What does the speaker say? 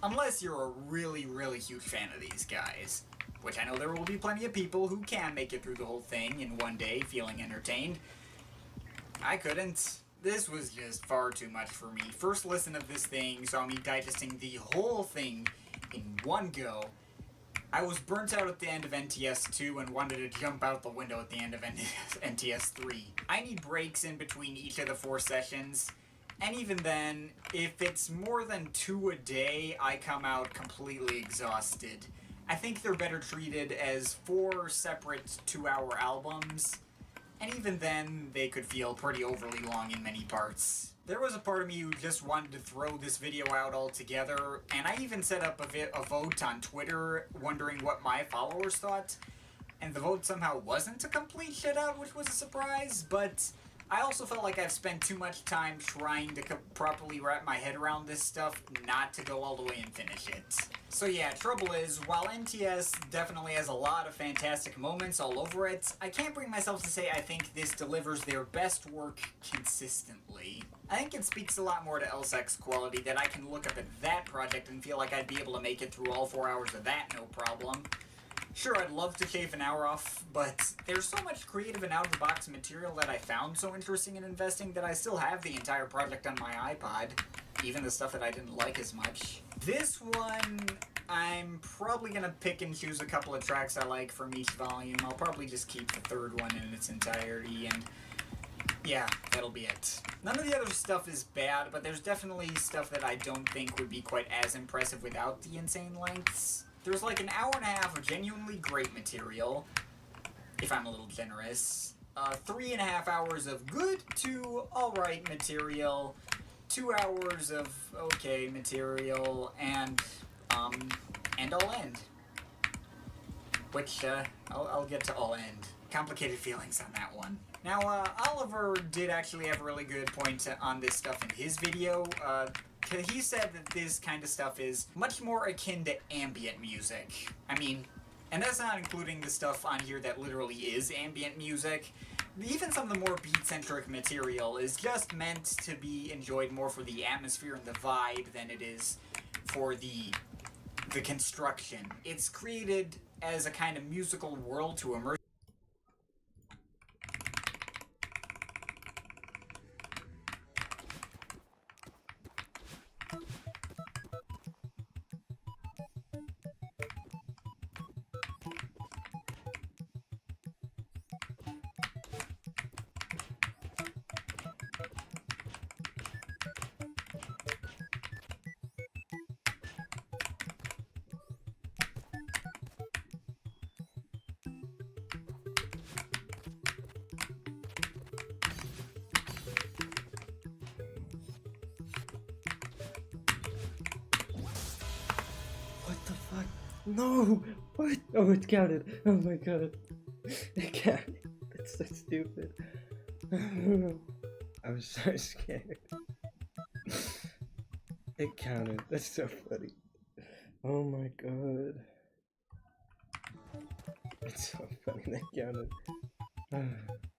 Unless you're a really, really huge fan of these guys. Which I know there will be plenty of people who can make it through the whole thing in one day feeling entertained. I couldn't. This was just far too much for me. First listen of this thing saw me digesting the whole thing in one go. I was burnt out at the end of NTS 2 and wanted to jump out the window at the end of NTS 3. I need breaks in between each of the 4 sessions, and even then, if it's more than 2 a day, I come out completely exhausted. I think they're better treated as 4 separate 2-hour albums, and even then, they could feel pretty overly long in many parts. There was a part of me who just wanted to throw this video out altogether, and I even set up a vote on Twitter wondering what my followers thought, and the vote somehow wasn't a complete shit-out, which was a surprise, but I also felt like I've spent too much time trying to properly wrap my head around this stuff not to go all the way and finish it. So yeah, trouble is, while NTS definitely has a lot of fantastic moments all over it, I can't bring myself to say I think this delivers their best work consistently. I think it speaks a lot more to LSEC's quality that I can look up at that project and feel like I'd be able to make it through all 4 hours of that no problem. Sure, I'd love to shave an hour off, but there's so much creative and out-of-the-box material that I found so interesting in investing that I still have the entire project on my iPod, even the stuff that I didn't like as much. This one, I'm probably gonna pick and choose a couple of tracks I like from each volume. I'll probably just keep the third one in its entirety, and yeah, that'll be it. None of the other stuff is bad, but there's definitely stuff that I don't think would be quite as impressive without the insane lengths. There's like an hour and a half of genuinely great material, if I'm a little generous. 3.5 hours of good to alright material, 2 hours of okay material, and all end. Which, I'll get to all end. Complicated feelings on that one. Now, Oliver did actually have a really good point on this stuff in his video. He said that this kind of stuff is much more akin to ambient music. I mean, and that's not including the stuff on here that literally is ambient music. Even some of the more beat-centric material is just meant to be enjoyed more for the atmosphere and the vibe than it is for the construction. It's created as a kind of musical world to immerse. What the fuck? No! What? Oh, it counted. Oh my god. It counted. That's so stupid. I was so scared. It counted. That's so funny. Oh my god. It's so funny that counted.